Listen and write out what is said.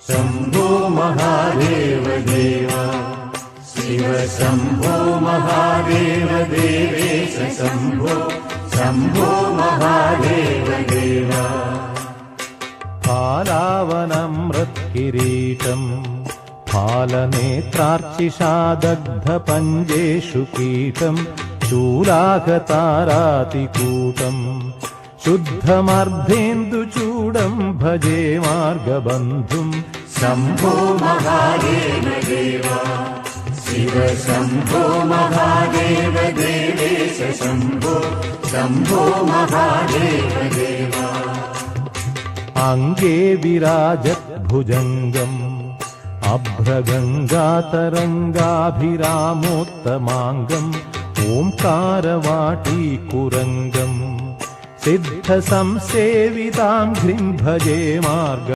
शम्भो महादेव देव शिव शम्भो महादेव देवेश शम्भो शम्भो महादेव देव फालावनमृत्किरीटम् फालनेत्रार्चिषा दग्धपञ्जेषु कीटम् शूलाकतारातिकूटम् शुद्धमर्धेन्दुचूडम् भजे मार्गबन्धुम् शम्भो महादेव देव शिव शम्भो महादेव देवेश शम्भो शम्भो महादेव देव अङ्गे विराजद्भुजङ्गम् अभ्रगङ्गातरङ्गाभिरामोत्तमाङ्गम् ओङ्कारवाटीकुरङ्गम् सिद्धसंसेविताङ्घ्रिम् भजे मार्ग